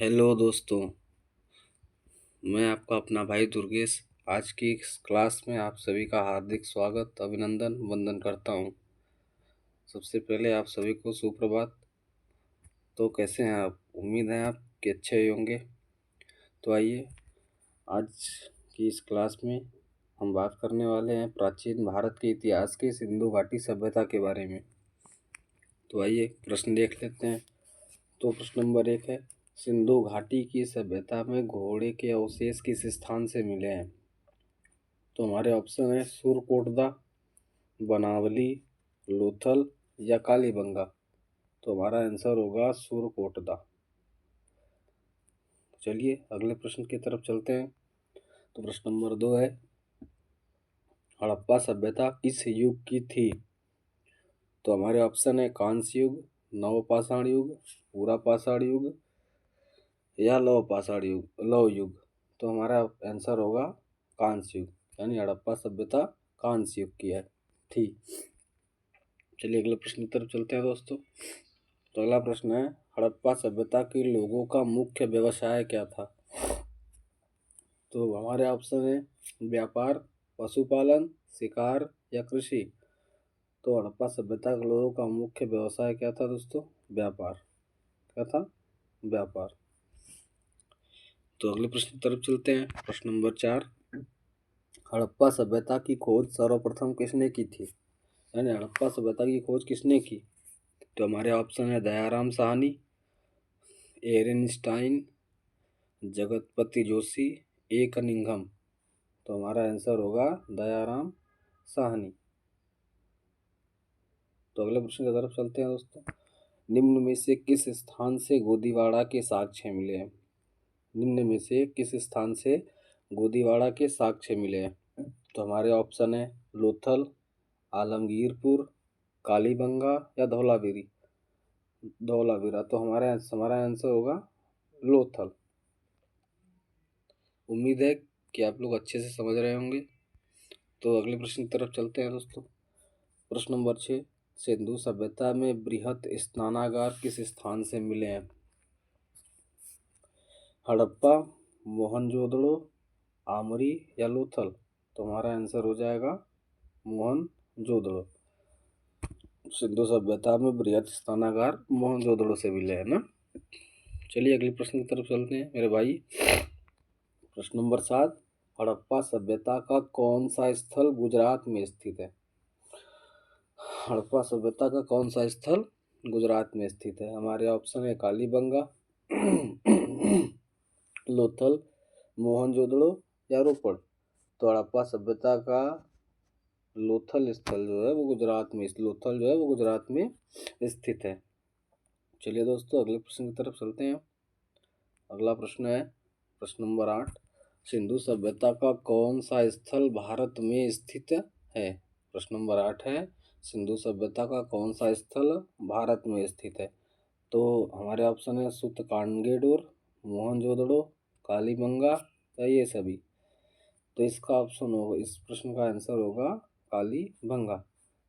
Hello दोस्तों, मैं आपका अपना भाई दुर्गेश आज की इस क्लास में आप सभी का हार्दिक स्वागत अभिनंदन वंदन करता हूं। सबसे पहले आप सभी को सुप्रभात। तो कैसे हैं आप? उम्मीद है आप कि अच्छे ही होंगे। तो आइए, आज की इस क्लास में हम बात करने वाले हैं प्राचीन भारत के इतिहास के सिंधु घाटी सभ्यता के बारे में। तो आइए प्रश्न देख लेते हैं। तो प्रश्न नंबर 1 है, सिंधु घाटी की सभ्यता में घोड़े के अवशेष किस स्थान से मिले हैं? तो हमारे ऑप्शन है सुरकोटदा, बनावली, लोथल या कालीबंगा। तो हमारा आंसर होगा सुरकोटदा। चलिए अगले प्रश्न की तरफ चलते हैं। तो प्रश्न नंबर 2 है, हड़प्पा सभ्यता किस युग की थी? तो हमारे ऑप्शन है कांस्य युग, नवपाषाण युग, पूरा पाषाण युग या लौह युग। तो हमारा आंसर होगा कांस्य युग, यानी हड़प्पा सभ्यता कांस्य युग की है थी। चलिए अगले प्रश्न की तरफ चलते हैं दोस्तों। तो अगला प्रश्न है, हड़प्पा सभ्यता के लोगों का मुख्य व्यवसाय क्या था? तो हमारे ऑप्शन है व्यापार, पशुपालन, शिकार या कृषि। तो हड़प्पा सभ्यता के लोगों का मुख्य व्यवसाय क्या था दोस्तों? व्यापार। क्या था? व्यापार। तो अगले प्रश्न की तरफ चलते हैं। प्रश्न नंबर 4, हड़प्पा सभ्यता की खोज सर्वप्रथम किसने की थी? यानी हड़प्पा सभ्यता की खोज किसने की? तो हमारे ऑप्शन है दयाराम साहनी, एरनस्टाइन, जगतपति जोशी, ए कनिंघम। तो हमारा आंसर होगा दयाराम साहनी। तो अगले प्रश्न की तरफ चलते हैं दोस्तों। निम्न में से किस स्थान से गोदीवाड़ा के साक्ष्य मिले हैं? निम्न में से किस स्थान से गोदीवाड़ा के साक्ष्य मिले हैं? तो हमारे ऑप्शन है लोथल, आलमगीरपुर, कालीबंगा या धौलावीरा। तो हमारा आंसर होगा लोथल। उम्मीद है कि आप लोग अच्छे से समझ रहे होंगे। तो अगले प्रश्न की तरफ चलते हैं दोस्तों। प्रश्न नंबर 6, सिंधु सभ्यता में बृहत स्नानागार किस स्थान से मिले हैं? हड़प्पा, मोहनजोदड़ो, आमरी या लोथल। तो हमारा आंसर हो जाएगा मोहनजोदड़ो। सिंधु सभ्यता में बृहत स्नानागार मोहनजोदड़ो से मिले हैं ना। चलिए अगले प्रश्न की तरफ चलते हैं मेरे भाई। प्रश्न नंबर 7, हड़प्पा सभ्यता का कौन सा स्थल गुजरात में स्थित है? हड़प्पा सभ्यता का कौन सा स्थल गुजरात में स्थित है? हमारे ऑप्शन है कालीबंगा, लोथल, मोहनजोदड़ो या रोपड़। तो हड़प्पा सभ्यता का लोथल स्थल जो है वो गुजरात में स्थित है। चलिए दोस्तों अगले प्रश्न की तरफ चलते हैं। अगला प्रश्न है प्रश्न नंबर 8, सिंधु सभ्यता का कौन सा स्थल भारत में स्थित है? प्रश्न नंबर 8 है, सिंधु सभ्यता का कौन सा स्थल भारत में स्थित है? तो हमारे ऑप्शन है सूतकांगेडोर, मोहनजोदड़ो, कालीबंगा या ये सभी। तो इसका ऑप्शन होगा, इस प्रश्न का आंसर होगा कालीबंगा।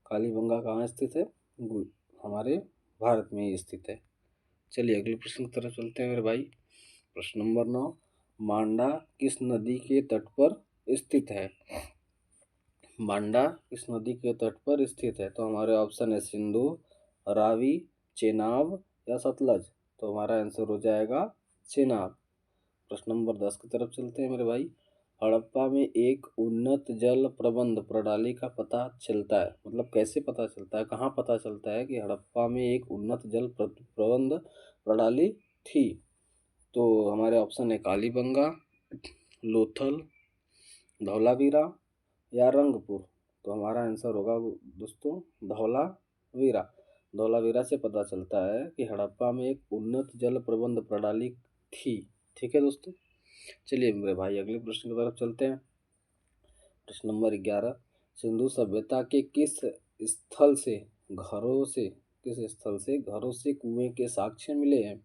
कालीबंगा कहाँ स्थित है? हमारे भारत में ही स्थित है। चलिए अगले प्रश्न की तरफ चलते हैं मेरे भाई। प्रश्न नंबर 9, मांडा किस नदी के तट पर स्थित है? मांडा किस नदी के तट पर स्थित है? तो हमारे ऑप्शन है सिंधु, रावी, चेनाब या सतलज। तो हमारा आंसर हो जाएगा चेनाब। प्रश्न नंबर 10 की तरफ चलते हैं मेरे भाई। हड़प्पा में एक उन्नत जल प्रबंध प्रणाली का पता चलता है, मतलब कैसे पता चलता है, कहाँ पता चलता है कि हड़प्पा में एक उन्नत जल प्रबंध प्रणाली थी? तो हमारे ऑप्शन है कालीबंगा, लोथल, धौलावीरा या रंगपुर। तो हमारा आंसर होगा दोस्तों धौलावीरा। धौलावीरा से पता चलता है कि हड़प्पा में एक उन्नत जल प्रबंध प्रणाली थी। ठीक है दोस्तों। चलिए मेरे भाई अगले प्रश्न की तरफ चलते हैं। प्रश्न नंबर 11, सिंधु सभ्यता के किस स्थल से घरों से कुएं के साक्ष्य मिले हैं?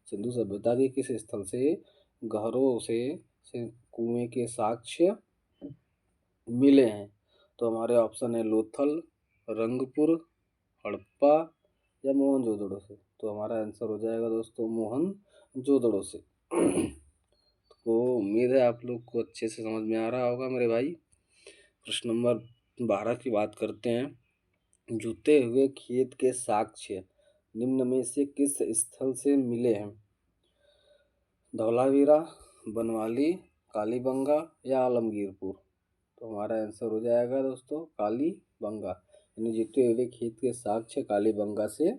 सिंधु सभ्यता के किस स्थल से घरों से कुएं के साक्ष्य मिले हैं? तो हमारे ऑप्शन है लोथल, रंगपुर, हड़प्पा या मोहनजोदड़ो से। तो हमारा आंसर हो जाएगा दोस्तों जोदड़ों से। तो उम्मीद है आप लोग को अच्छे से समझ में आ रहा होगा मेरे भाई। प्रश्न नंबर 12 की बात करते हैं। जुते हुए खेत के साक्ष्य निम्न में से किस स्थल से मिले हैं? धौलावीरा, बनवाली, कालीबंगा या आलमगीरपुर। तो हमारा आंसर हो जाएगा दोस्तों कालीबंगा, यानी जुते हुए खेत के साक्ष्य कालीबंगा से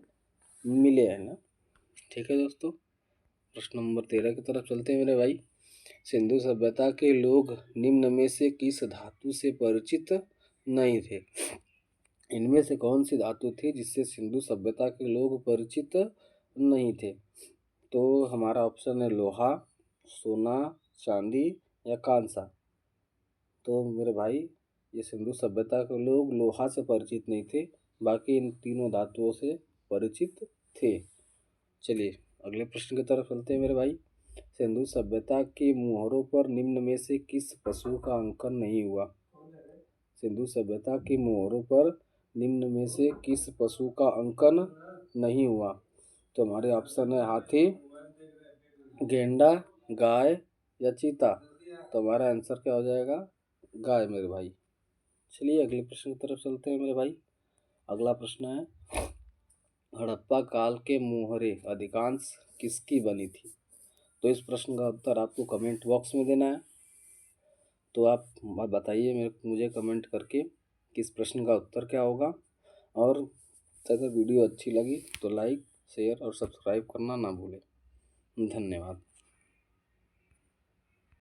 मिले हैं ना। ठीक है दोस्तों, प्रश्न नंबर 13 की तरफ चलते हैं मेरे भाई। सिंधु सभ्यता के लोग निम्न में से किस धातु से परिचित नहीं थे? इनमें से कौन सी धातु थी जिससे सिंधु सभ्यता के लोग परिचित नहीं थे? तो हमारा ऑप्शन है लोहा, सोना, चांदी या कांसा। तो मेरे भाई ये सिंधु सभ्यता के लोग लोहा से परिचित नहीं थे, बाकी इन तीनों धातुओं से परिचित थे। चलिए अगले प्रश्न की तरफ चलते हैं मेरे भाई। सिंधु सभ्यता के मोहरों पर निम्न में से किस पशु का अंकन नहीं हुआ? सिंधु सभ्यता के मोहरों पर निम्न में से किस पशु का अंकन नहीं हुआ? तो हमारे ऑप्शन है हाथी, गेंडा, गाय या चीता। तो हमारा आंसर क्या हो जाएगा? गाय मेरे भाई। चलिए अगले प्रश्न की तरफ चलते हैं मेरे भाई। अगला प्रश्न है, हड़प्पा काल के मोहरे अधिकांश किसकी बनी थी? तो इस प्रश्न का उत्तर आपको कमेंट बॉक्स में देना है। तो आप बताइए मुझे कमेंट करके कि इस प्रश्न का उत्तर क्या होगा। और अगर वीडियो अच्छी लगी तो लाइक, शेयर और सब्सक्राइब करना ना भूलें। धन्यवाद।